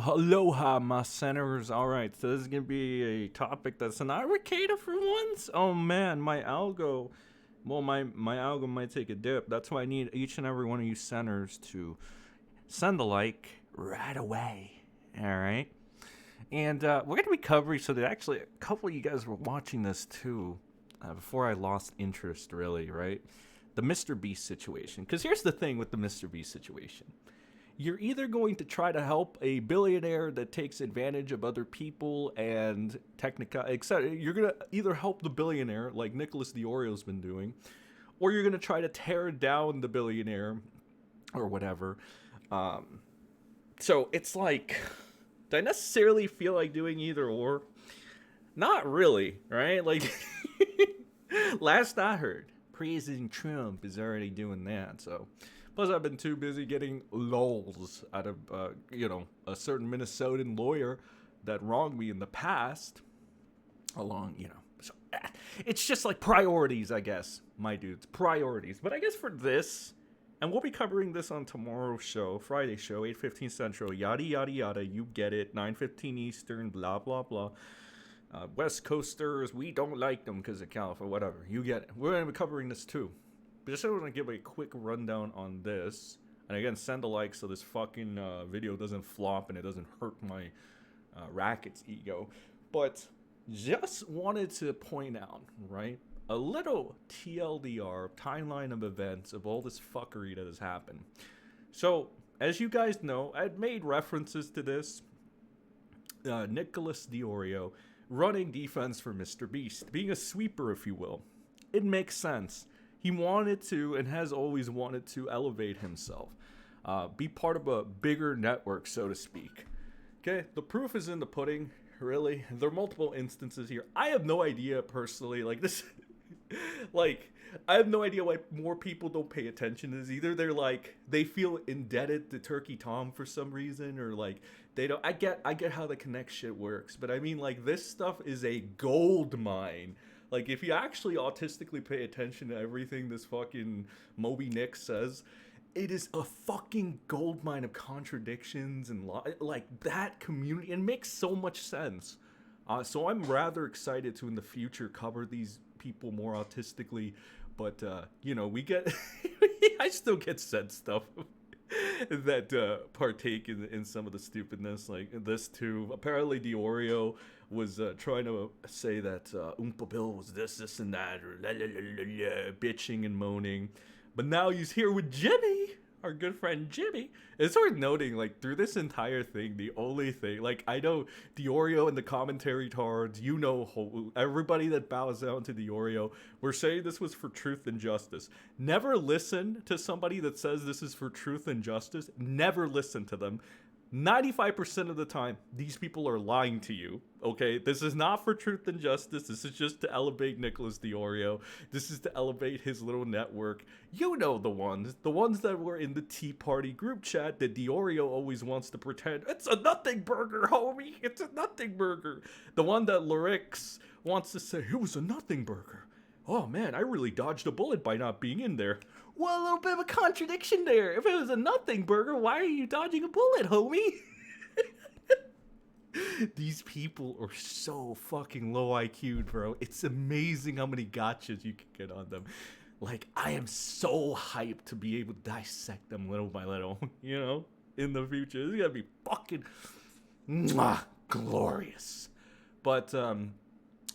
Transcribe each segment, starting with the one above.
Aloha, my centers. All right, so this is gonna be a topic that's an irricator for once. Oh man, my algo. Well, my algo might take a dip. That's why I need each and every one of you centers to send a like right away. All right, and we're gonna be covering. So that actually a couple of you guys were watching this too before I lost interest. Really, right? The Mr. Beast situation. Because here's the thing with the Mr. Beast situation. You're either going to try to help a billionaire that takes advantage of other people and technica, etc. You're gonna either help the billionaire, like Nicholas DeOrio's been doing, or you're gonna try to tear down the billionaire, or whatever. So it's like, do I necessarily feel like doing either or? Not really, right? Like, last I heard, President Trump is already doing that. So. Plus, I've been too busy getting lols out of, a certain Minnesotan lawyer that wronged me in the past. So, it's just like priorities, I guess, my dudes. Priorities. But I guess for this, and we'll be covering this on tomorrow's show, Friday show, 8:15 Central, yada, yada, yada, you get it, 9:15 Eastern, blah, blah, blah. West Coasters, we don't like them because of California, whatever. You get it. We're going to be covering this too. But just want to give a quick rundown on this. And again, send a like so this fucking video doesn't flop and it doesn't hurt my racket's ego. But just wanted to point out, right? A little TLDR, timeline of events of all this fuckery that has happened. So, as you guys know, I'd made references to this. Nicholas DeOrio running defense for Mr. Beast, being a sweeper, if you will. It makes sense. He wanted to and has always wanted to elevate himself, be part of a bigger network, so to speak. Okay, the proof is in the pudding, really. There are multiple instances here. I have no idea personally, like this, I have no idea why more people don't pay attention to this. Either they're like, they feel indebted to Turkey Tom for some reason, or like, they don't, I get how the connect shit works, but I mean, like, this stuff is a gold mine. Like, if you actually autistically pay attention to everything this fucking Moby Nick says, it is a fucking goldmine of contradictions and like that community. It makes so much sense. So I'm rather excited to in the future cover these people more autistically. But, we get, I still get said stuff that partake in some of the stupidness, like this too. Apparently DeOrio was trying to say that Oompa Bill was this and that, or bitching and moaning. But now he's here with Jimmy, our good friend Jimmy. It's worth noting, like, through this entire thing, the only thing, like, I know DeOrio and the commentary tards, everybody that bows down to DeOrio, we're saying this was for truth and justice. Never listen to somebody that says this is for truth and justice. Never listen to them. 95% of the time, these people are lying to you, okay? This is not for truth and justice. This is just to elevate Nicholas DeOrio. This is to elevate his little network. You know the ones that were in the Tea Party group chat that DeOrio always wants to pretend, it's a nothing burger, homie. It's a nothing burger. The one that Lyrix wants to say, it was a nothing burger. Oh man, I really dodged a bullet by not being in there. Well, a little bit of a contradiction there. If it was a nothing burger, why are you dodging a bullet, homie? These people are so fucking low IQ, bro. It's amazing how many gotchas you can get on them. Like, I am so hyped to be able to dissect them little by little, in the future. This is gonna be fucking glorious. But,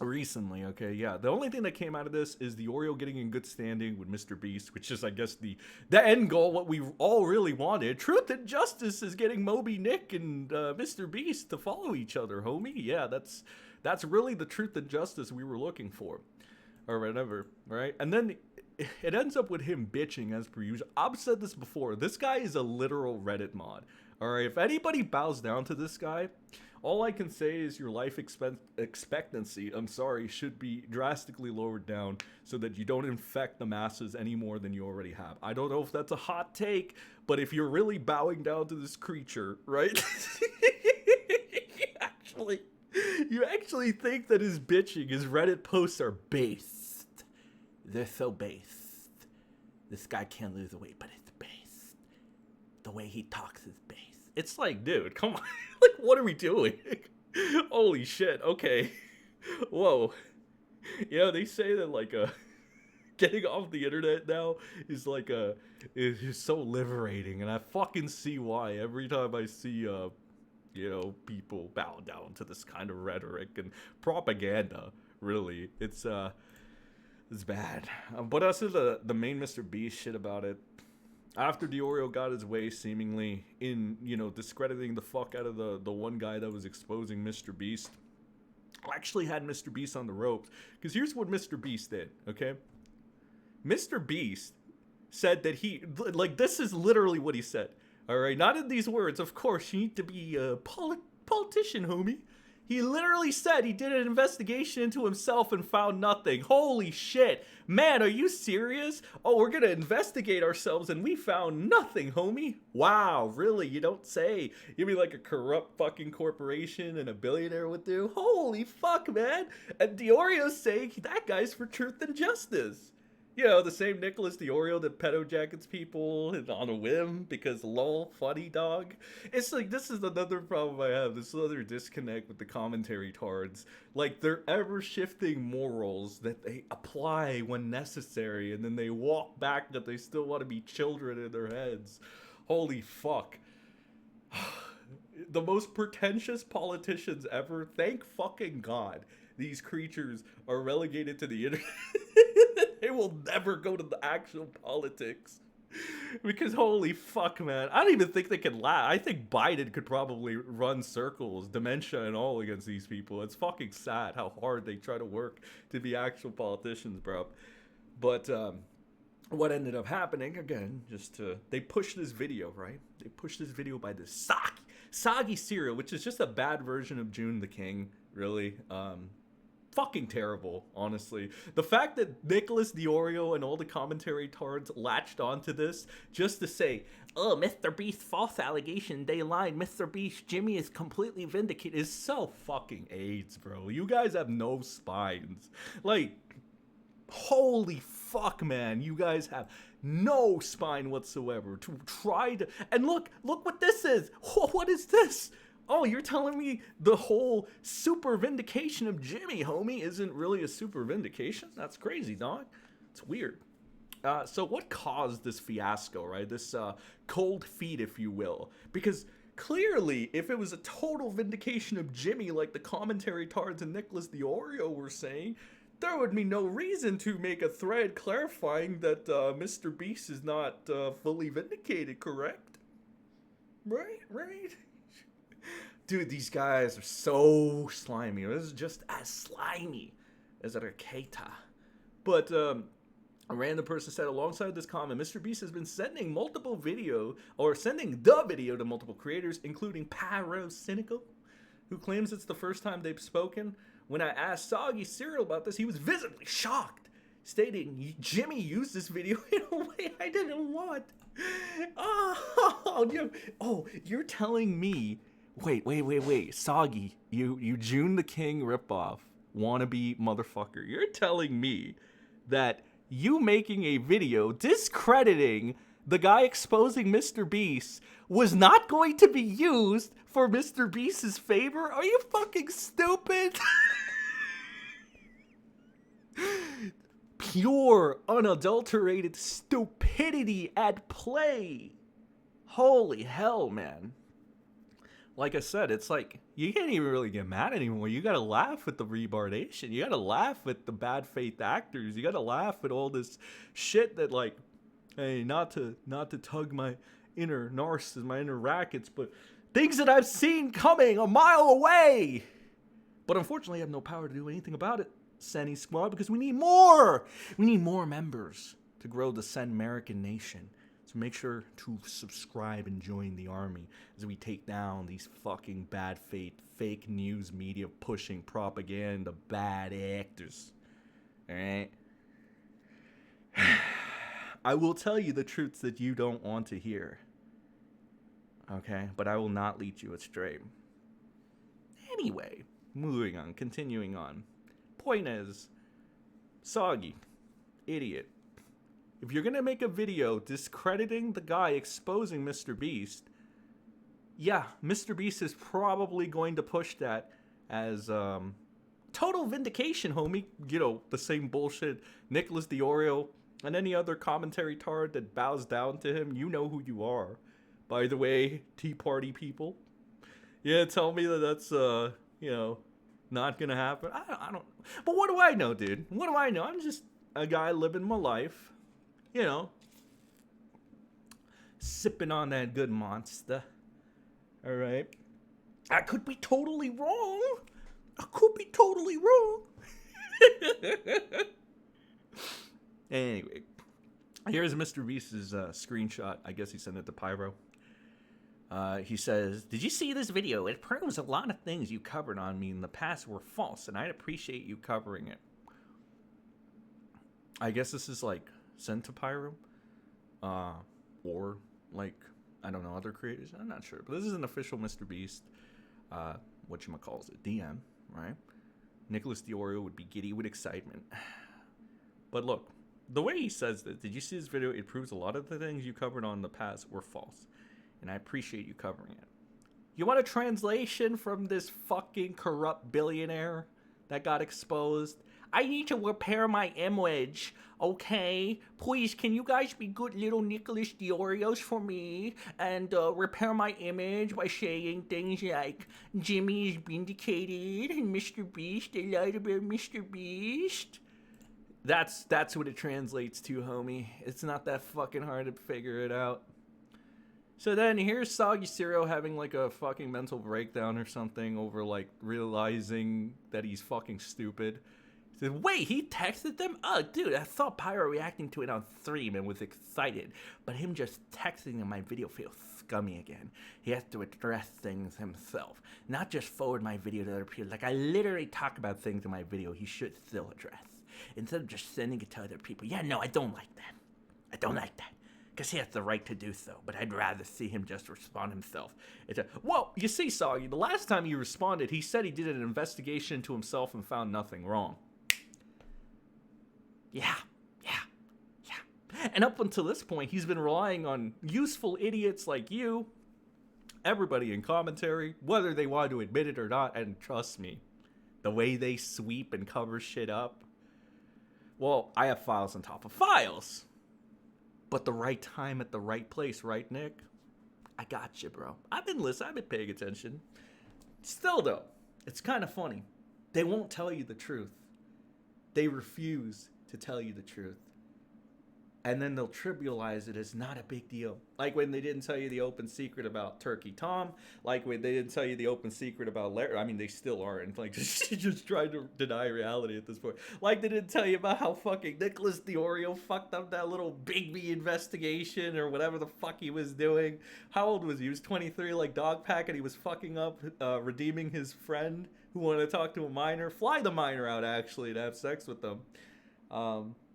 recently, okay, yeah. The only thing that came out of this is DeOrio getting in good standing with Mr. Beast, which is, I guess, the end goal, what we all really wanted. Truth and justice is getting Moby Nick and Mr. Beast to follow each other, homie. Yeah, that's really the truth and justice we were looking for, or whatever, right? And then it ends up with him bitching as per usual. I've said this before. This guy is a literal Reddit mod. All right, if anybody bows down to this guy, all I can say is your life expectancy, should be drastically lowered down so that you don't infect the masses any more than you already have. I don't know if that's a hot take, but if you're really bowing down to this creature, right? you actually think that his bitching, his Reddit posts are based. They're so based. This guy can't lose weight, but it's based. The way he talks is based. It's like, dude, come on. Like, what are we doing? Holy shit. Okay. Whoa. Yeah, they say that, like, getting off the internet now is like is so liberating, and I fucking see why every time I see people bow down to this kind of rhetoric and propaganda. Really, it's bad. But as to the main MrBeast shit about it, after Deorio got his way, seemingly in discrediting the fuck out of the one guy that was exposing MrBeast, I actually had MrBeast on the ropes, because here's what MrBeast did. Okay. Mr. Beast said that this is literally what he said. All right, not in these words. Of course, you need to be a politician, homie. He literally said he did an investigation into himself and found nothing. Holy shit. Man, are you serious? Oh, we're gonna investigate ourselves and we found nothing, homie. Wow, really? You don't say. You mean like a corrupt fucking corporation and a billionaire would do? Holy fuck, man. And Deorio's saying that guy's for truth and justice. The same Nicholas DeOrio that pedo jackets people on a whim because lol, funny dog. It's like, this is another problem I have, this other disconnect with the commentary tards. Like, they're ever shifting morals that they apply when necessary, and then they walk back that they still want to be children in their heads. Holy fuck. The most pretentious politicians ever, thank fucking God, these creatures are relegated to the internet. They will never go to the actual politics. Because holy fuck, man. I don't even think they can laugh. I think Biden could probably run circles, dementia and all, against these people. It's fucking sad how hard they try to work to be actual politicians, bro. But what ended up happening, again, they pushed this video, right? They pushed this video by this SoggyCereal, which is just a bad version of June the King, really. Fucking terrible, honestly. The fact that Nicholas DeOrio and all the commentary tards latched onto this just to say, oh, MrBeast false allegation, they lied, MrBeast, Jimmy is completely vindicated, is so fucking AIDS, bro. You guys have no spines. Like, holy fuck, man. You guys have no spine whatsoever to try to... And look what this is. What is this? Oh, you're telling me the whole super vindication of Jimmy, homie, isn't really a super vindication? That's crazy, dog. It's weird. So what caused this fiasco, right? This cold feet, if you will. Because clearly, if it was a total vindication of Jimmy, like the commentary tards and Nicholas DeOrio were saying, there would be no reason to make a thread clarifying that MrBeast is not fully vindicated, correct? Right? Dude, these guys are so slimy. This is just as slimy as a Raketa. But a random person said, alongside this comment, MrBeast has been sending the video to multiple creators, including pyrocynical, who claims it's the first time they've spoken. When I asked SoggyCereal about this, he was visibly shocked, stating Jimmy used this video in a way I didn't want. Oh, you're telling me... Wait. Soggy, you June the King ripoff, wannabe motherfucker. You're telling me that you making a video discrediting the guy exposing MrBeast was not going to be used for MrBeast's favor? Are you fucking stupid? Pure, unadulterated stupidity at play. Holy hell, man. Like I said, it's like, you can't even really get mad anymore. You gotta laugh at the rebardation. You gotta laugh at the bad faith actors. You gotta laugh at all this shit that, like, hey, not to tug my inner narcissist, my inner rackets, but things that I've seen coming a mile away. But unfortunately, I have no power to do anything about it, SEN squad, because we need more. We need more members to grow the SEN American nation. So make sure to subscribe and join the army as we take down these fucking bad faith, fake news media pushing propaganda, bad actors. Alright? I will tell you the truths that you don't want to hear. Okay? But I will not lead you astray. Anyway, moving on, continuing on. Point is, Soggy, idiot. If you're gonna make a video discrediting the guy exposing MrBeast, yeah, MrBeast is probably going to push that as total vindication, homie. You know, the same bullshit Nicholas DeOrio and any other commentary tard that bows down to him, you know who you are. By the way, Tea Party people. Yeah, tell me that that's, you know, not gonna happen. I don't, but what do I know, dude? What do I know? I'm just a guy living my life, you know, sipping on that good monster. All right. I could be totally wrong. Anyway, here's MrBeast's screenshot. I guess he sent it to Pyro. He says, "Did you see this video? It proves a lot of things you covered on me in the past were false, and I'd appreciate you covering it." I guess this is like sent to Pyro, or like, I don't know, other creators. I'm not sure, but this is an official MrBeast, whatchamacalls it, DM, right? Nicholas DeOrio would be giddy with excitement. But look, the way he says this, "Did you see this video? It proves a lot of the things you covered on the past were false, and I appreciate you covering it." You want a translation from this fucking corrupt billionaire that got exposed? "I need to repair my image, okay? Please, can you guys be good little Nicholas DeOrios for me and repair my image by saying things like Jimmy is vindicated and MrBeast, they lied about MrBeast?" That's what it translates to, homie. It's not that fucking hard to figure it out. So then here's SoggyCereal having like a fucking mental breakdown or something over like realizing that he's fucking stupid. He said, "Wait, he texted them? Oh, dude, I saw Pyro reacting to it on stream and was excited. But him just texting in my video feels scummy again. He has to address things himself, not just forward my video to other people. Like, I literally talk about things in my video he should still address, instead of just sending it to other people. Yeah, no, I don't like that. I don't like that. Because he has the right to do so, but I'd rather see him just respond himself." Well, you see, Soggy, the last time he responded, he said he did an investigation into himself and found nothing wrong. Yeah. And up until this point, he's been relying on useful idiots like you, everybody in commentary, whether they want to admit it or not, and trust me, the way they sweep and cover shit up, well, I have files on top of files. But the right time at the right place, right, Nick? I got you, bro. I've been listening. I've been paying attention. Still, though, it's kind of funny. They won't tell you the truth. They refuse to tell you the truth. And then they'll trivialize it as not a big deal. Like when they didn't tell you the open secret about Turkey Tom. Like when they didn't tell you the open secret about Larry. I mean, they still aren't. Like, just trying to deny reality at this point. Like they didn't tell you about how fucking Nicholas DeOrio fucked up that little Bigby investigation or whatever the fuck he was doing. How old was he? He was 23, like dogpack, and he was fucking up, redeeming his friend who wanted to talk to a minor. Fly the minor out, actually, to have sex with them.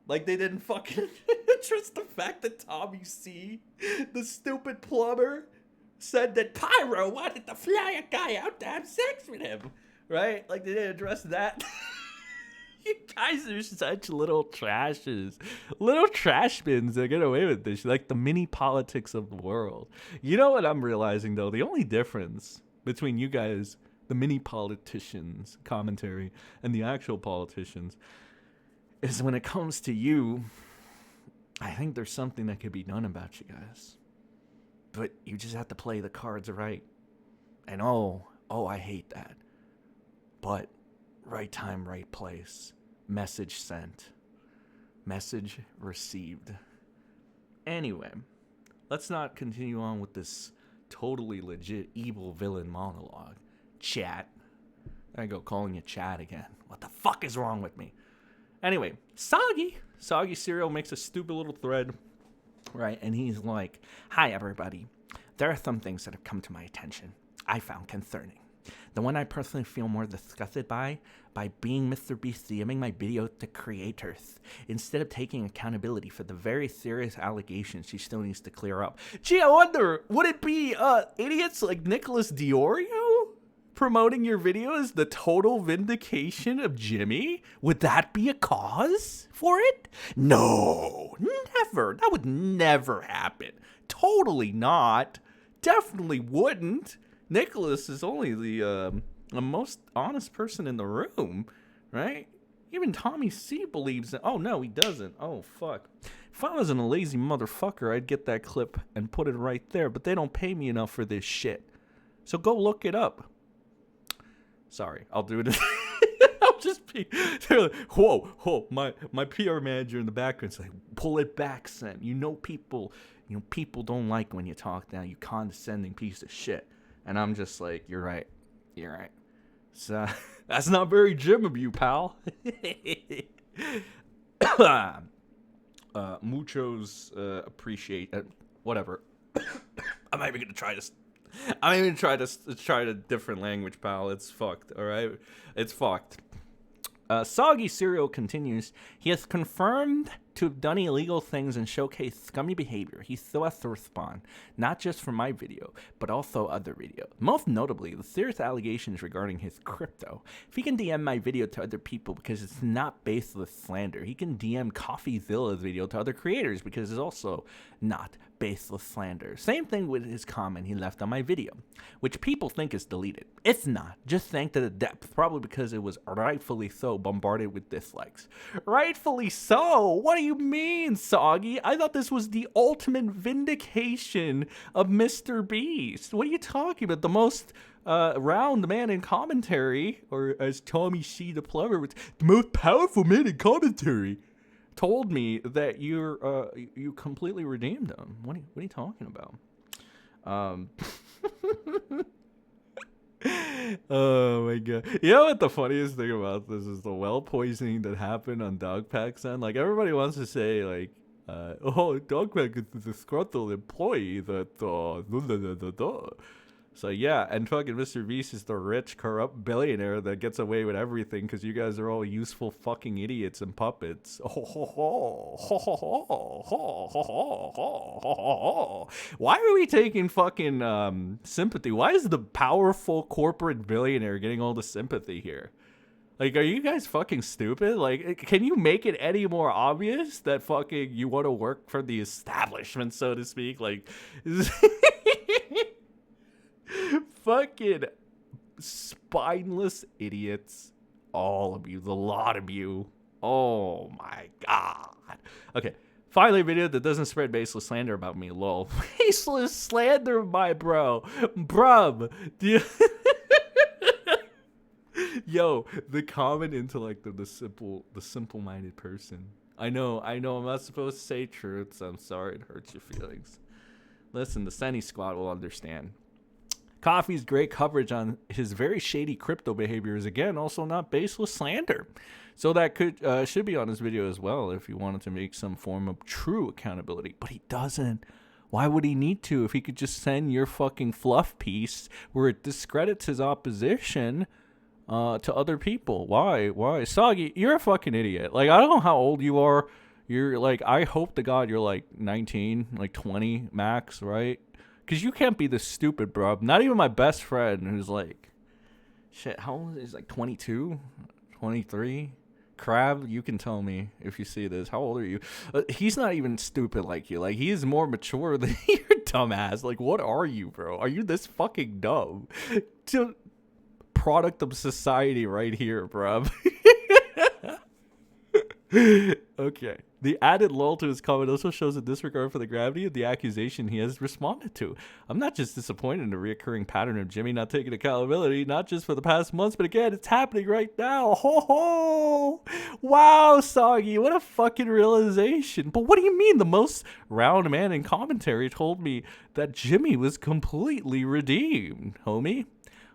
Like they didn't fucking address the fact that Tommy C, the stupid plumber, said that Pyro wanted to fly a guy out to have sex with him, right? Like they didn't address that. You guys are such little trashes, little trash bins that get away with this, like the mini politics of the world. You know what I'm realizing though? The only difference between you guys, the mini politicians commentary, and the actual politicians, is when it comes to you, I think there's something that could be done about you guys. But you just have to play the cards right. And oh, I hate that. But right time, right place. Message sent. Message received. Anyway, let's not continue on with this totally legit evil villain monologue. Chat. I go calling you chat again. What the fuck is wrong with me? Anyway, SoggyCereal makes a stupid little thread, right? And he's like, "Hi, everybody. There are some things that have come to my attention I found concerning. The one I personally feel more disgusted by being MrBeast DMing my video to creators, instead of taking accountability for the very serious allegations she still needs to clear up." Gee, I wonder, would it be idiots like Nicholas DeOrio promoting your video as the total vindication of Jimmy? Would that be a cause for it? No, never. That would never happen. Totally not. definitely wouldn't. Nicholas is only the most honest person in the room, right? Even Tommy C believes it. Oh, no, he doesn't. Oh, fuck. If I wasn't a lazy motherfucker, I'd get that clip and put it right there. But they don't pay me enough for this shit. So go look it up. Sorry, I'll do it. I'll just be... Whoa. My PR manager in the background's like, pull it back, Sen. People don't like when you talk down, you condescending piece of shit. And I'm just like, you're right. So, that's not very Jim of you, pal. Muchos appreciate whatever. I'm not even gonna try this. I'm even try a different language, pal. It's fucked. All right, it's fucked. SoggyCereal continues. He has confirmed to have done illegal things and showcased scummy behavior. He still has to respond, not just for my video, but also other videos. Most notably, the serious allegations regarding his crypto. If he can DM my video to other people because it's not baseless slander, he can DM CoffeeZilla's video to other creators because it's also not baseless slander. Same thing with his comment he left on my video, which people think is deleted. It's not. Just sank to the depth, probably because it was rightfully so bombarded with dislikes. Rightfully so? What do you mean, Soggy? I thought this was the ultimate vindication of MrBeast. What are you talking about? The most round man in commentary, or as Tommy C the plumber was, the most powerful man in commentary, told me that you completely redeemed him. What are you talking about? Oh my god. You know what the funniest thing about this is? The well poisoning that happened on dogpack, son. Like, everybody wants to say, like, oh, dogpack is the disgruntled employee that So yeah, and fucking MrBeast is the rich, corrupt billionaire that gets away with everything because you guys are all useful fucking idiots and puppets. Why are we taking fucking sympathy? Why is the powerful corporate billionaire getting all the sympathy here? Like, are you guys fucking stupid? Like, can you make it any more obvious that fucking you want to work for the establishment, so to speak? Like... Fucking spineless idiots. All of you. The lot of you. Oh my god. Okay. Finally, a video that doesn't spread baseless slander about me. Lol. Baseless slander, my bro. Bruv. Yo, the common intellect of the simple-minded person. I know, I'm not supposed to say truths. I'm sorry it hurts your feelings. Listen, the Senny squad will understand. Coffee's great coverage on his very shady crypto behavior is, again, also not baseless slander. So that should be on his video as well if he wanted to make some form of true accountability. But he doesn't. Why would he need to if he could just send your fucking fluff piece where it discredits his opposition to other people? Why? Soggy, you're a fucking idiot. Like, I don't know how old you are. You're like, I hope to God you're like 19, like 20 max, right? Because you can't be this stupid, bro. Not even my best friend who's like, shit, how old is he? He's like 22, 23? Crab, you can tell me if you see this. How old are you? He's not even stupid like you. Like, he is more mature than your dumbass. Like, what are you, bro? Are you this fucking dumb? Product of society right here, bro. Okay. The added lull to his comment also shows a disregard for the gravity of the accusation he has responded to. I'm not just disappointed in the reoccurring pattern of Jimmy not taking accountability, not just for the past months, but again, it's happening right now. Ho ho! Wow, Soggy, what a fucking realization. But what do you mean? The most round man in commentary told me that Jimmy was completely redeemed, homie.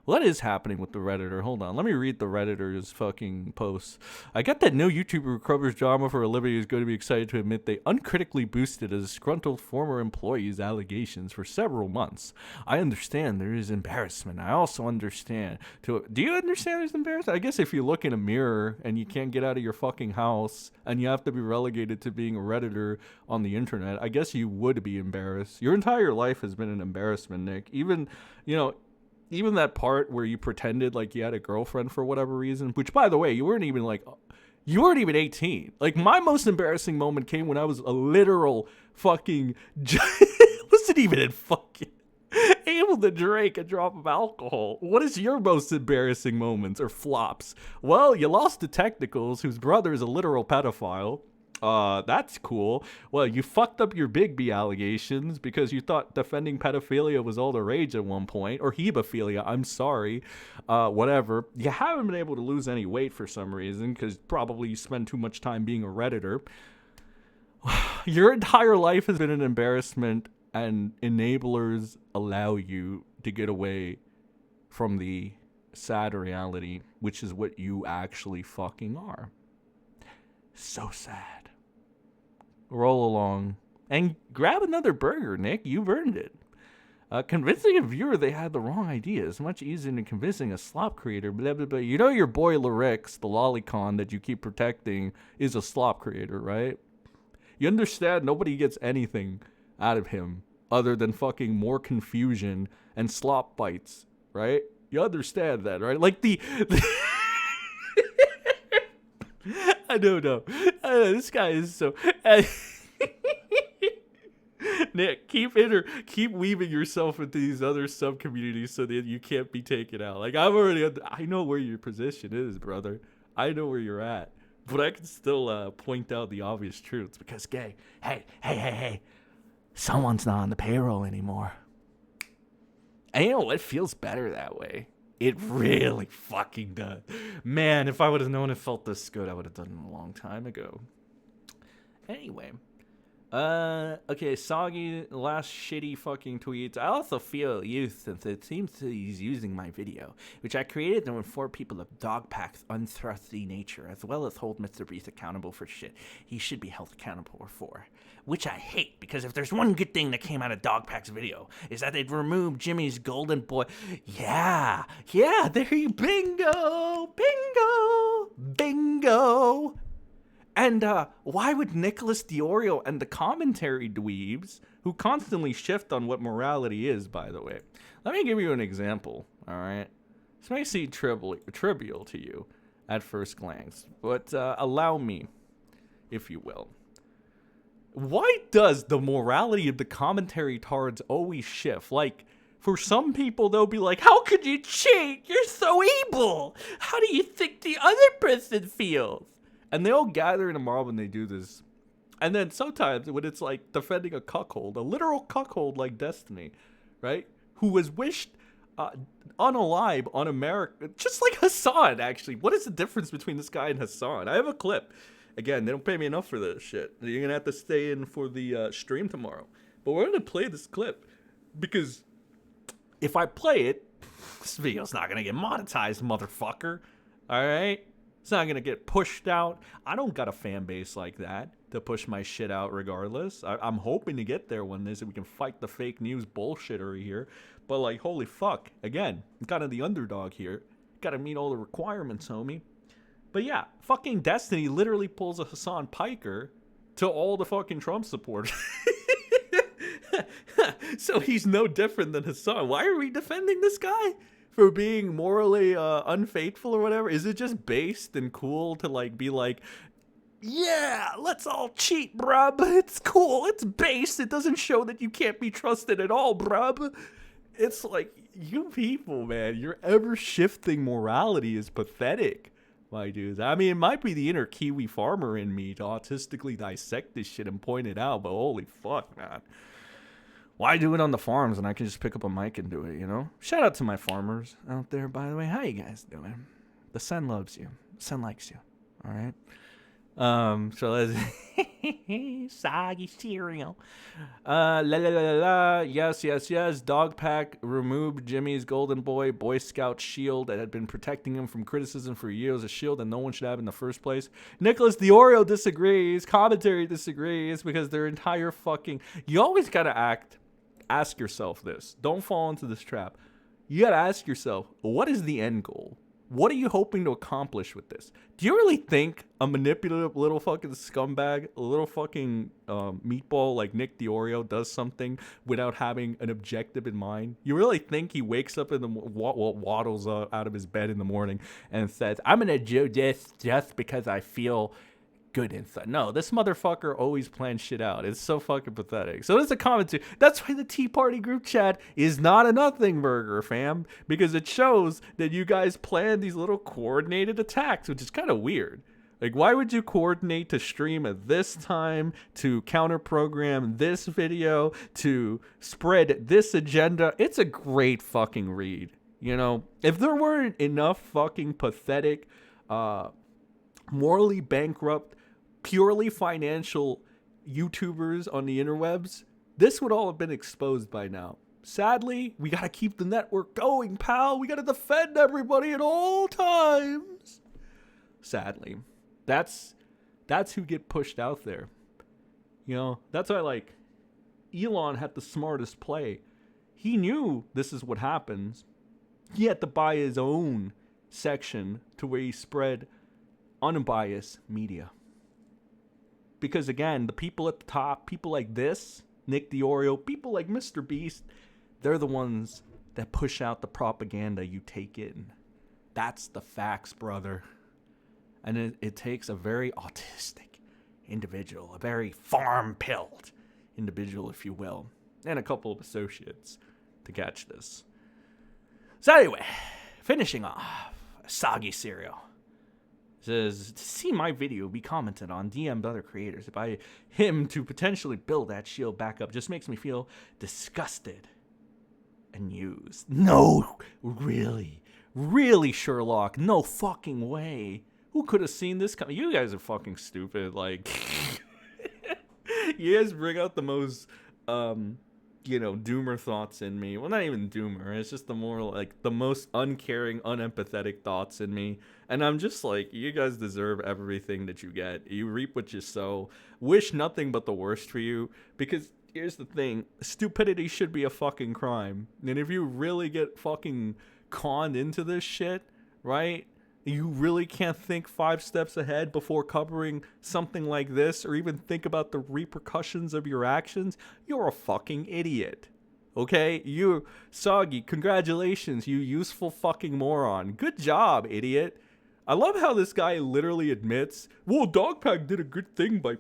What is happening with the Redditor? Hold on. Let me read the Redditor's fucking posts. I get that no YouTuber who covers drama for a living is going to be excited to admit they uncritically boosted a disgruntled former employee's allegations for several months. I understand there is embarrassment. I also understand. Do you understand there's embarrassment? I guess if you look in a mirror and you can't get out of your fucking house and you have to be relegated to being a Redditor on the internet, I guess you would be embarrassed. Your entire life has been an embarrassment, Nick. Even that part where you pretended like you had a girlfriend for whatever reason, which, by the way, you weren't even 18. Like, my most embarrassing moment came when I was a literal fucking, wasn't even in fucking able to drink a drop of alcohol. What is your most embarrassing moments or flops? Well, you lost to Technicals, whose brother is a literal pedophile. That's cool. Well, you fucked up your Big B allegations because you thought defending pedophilia was all the rage at one point, or hebophilia, I'm sorry. Whatever. You haven't been able to lose any weight for some reason, because probably you spend too much time being a Redditor. Your entire life has been an embarrassment, and enablers allow you to get away from the sad reality, which is what you actually fucking are. So sad. Roll along and grab another burger, Nick. You've earned it. Convincing a viewer they had the wrong idea is much easier than convincing a slop creator. Blah, blah, blah. You know your boy Larix, the lolicon that you keep protecting, is a slop creator, right? You understand nobody gets anything out of him other than fucking more confusion and slop bites, right? You understand that, right? Like the I don't know. This guy is so. Nick, keep weaving yourself into these other sub communities so that you can't be taken out. Like I know where your position is, brother. I know where you're at, but I can still point out the obvious truths because, gay. Hey, someone's not on the payroll anymore. And you know what? It feels better that way. It really fucking does. Man, if I would have known it felt this good, I would have done it a long time ago. Anyway. Okay, Soggy, last shitty fucking tweets. I also feel used since it seems that he's using my video, which I created to inform people of dogpack's unthrusty nature, as well as hold MrBeast accountable for shit he should be held accountable for. Which I hate, because if there's one good thing that came out of dogpack's video, is that they'd removed Jimmy's golden boy. Yeah, there you bingo. And why would Nicholas Deorio and the commentary dweebs, who constantly shift on what morality is, by the way. Let me give you an example, all right? This may seem trivial to you at first glance, but allow me, if you will. Why does the morality of the commentary tards always shift? Like, for some people, they'll be like, how could you cheat? You're so evil. How do you think the other person feels? And they all gather in a mob when they do this. And then sometimes when it's like defending a cuckold, a literal cuckold like Destiny, right? Who was wished unalive on America, just like Hassan, actually. What is the difference between this guy and Hassan? I have a clip. Again, they don't pay me enough for this shit. You're going to have to stay in for the stream tomorrow. But we're going to play this clip because if I play it, this video's not going to get monetized, motherfucker. All right? It's not going to get pushed out. I don't got a fan base like that to push my shit out regardless. I'm hoping to get there one day so we can fight the fake news bullshittery here. But, like, holy fuck. Again, I'm kind of the underdog here. Got to meet all the requirements, homie. But, yeah, fucking Destiny literally pulls a Hassan Piker to all the fucking Trump supporters. So he's no different than Hassan. Why are we defending this guy? For being morally unfaithful or whatever? Is it just based and cool to like be like, yeah, let's all cheat, bruh. It's cool. It's based. It doesn't show that you can't be trusted at all, bruh. It's like, you people, man, your ever-shifting morality is pathetic, my dudes. I mean, it might be the inner Kiwi farmer in me to autistically dissect this shit and point it out, but holy fuck, man. Why do it on the farms and I can just pick up a mic and do it, you know? Shout out to my farmers out there, by the way. How you guys doing? The SEN loves you. The SEN likes you. All right? So let's... SoggyCereal. Yes. Dogpack removed Jimmy's golden boy Scout shield that had been protecting him from criticism for years. A shield that no one should have in the first place. Nicholas Deorio disagrees. Commentary disagrees because their entire fucking... You always gotta ask yourself this. Don't fall into this trap. You gotta ask yourself, what is the end goal? What are you hoping to accomplish with this? Do you really think a manipulative little fucking scumbag, a little fucking meatball like Nick Deorio does something without having an objective in mind? You really think he wakes up in the waddles out of his bed in the morning and says, I'm gonna do this just because I feel good insight. No, this motherfucker always plans shit out. It's so fucking pathetic. So there's a comment too. That's why the Tea Party group chat is not a nothing burger, fam. Because it shows that you guys plan these little coordinated attacks, which is kind of weird. Like, why would you coordinate to stream at this time, to counter program this video, to spread this agenda? It's a great fucking read. You know, if there weren't enough fucking pathetic, morally bankrupt, purely financial YouTubers on the interwebs, this would all have been exposed by now. Sadly, we gotta keep the network going, pal. We gotta defend everybody at all times. Sadly. That's who get pushed out there. You know, that's why, like, Elon had the smartest play. He knew this is what happens. He had to buy his own section to where he spread unbiased media. Because, again, the people at the top, people like this, Nick Deorio, people like MrBeast, they're the ones that push out the propaganda you take in. That's the facts, brother. And it takes a very autistic individual, a very farm-pilled individual, if you will, and a couple of associates to catch this. So anyway, finishing off, SoggyCereal says, to see my video be commented on, DM'd other creators by him to potentially build that shield back up just makes me feel disgusted and used. No, really, Sherlock, no fucking way. Who could have seen this coming? You guys are fucking stupid. Like, you guys bring out the most, doomer thoughts in me. Well, not even doomer. It's just the more, like, the most uncaring, unempathetic thoughts in me. And I'm just like, you guys deserve everything that you get. You reap what you sow. Wish nothing but the worst for you. Because here's the thing. Stupidity should be a fucking crime. And if you really get fucking conned into this shit, right? You really can't think 5 steps ahead before covering something like this or even think about the repercussions of your actions. You're a fucking idiot. Okay? You, Soggy, congratulations, you useful fucking moron. Good job, idiot. I love how this guy literally admits, well, dogpack did a good thing by,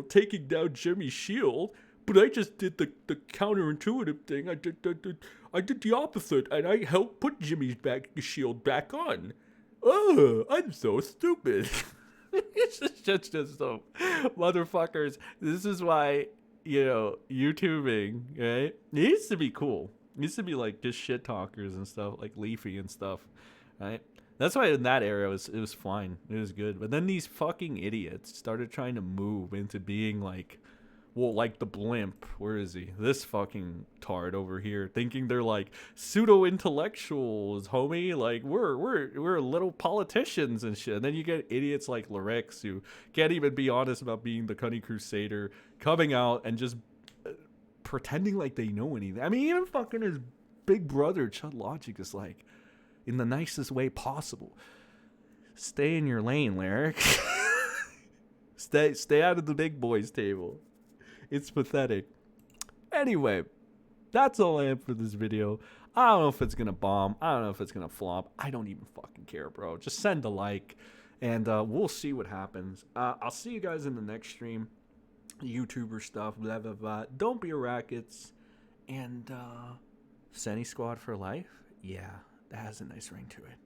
taking down Jimmy's shield, but I just did the counterintuitive thing. I did the opposite, and I helped put Jimmy's shield back on. Oh, I'm so stupid. It's just so, motherfuckers. This is why, YouTubing, right? It used to be cool. It used to be like just shit talkers and stuff, like Leafy and stuff, right? That's why in that era it was fine. It was good. But then these fucking idiots started trying to move into being like, well, like the blimp. Where is he? This fucking tard over here, thinking they're like pseudo-intellectuals, homie. Like we're little politicians and shit. And then you get idiots like Larix who can't even be honest about being the Cunny Crusader, coming out and just pretending like they know anything. I mean, even fucking his big brother Chud Logic is like, in the nicest way possible, stay in your lane, Lyric. Stay out of the big boys table. It's pathetic. Anyway, that's all I have for this video. I don't know if it's gonna bomb. I don't know if it's gonna flop. I don't even fucking care, bro. Just send a like, and we'll see what happens. I'll see you guys in the next stream. YouTuber stuff, blah, blah, blah. Don't be a rackets. And Senny Squad for life? Yeah, that has a nice ring to it.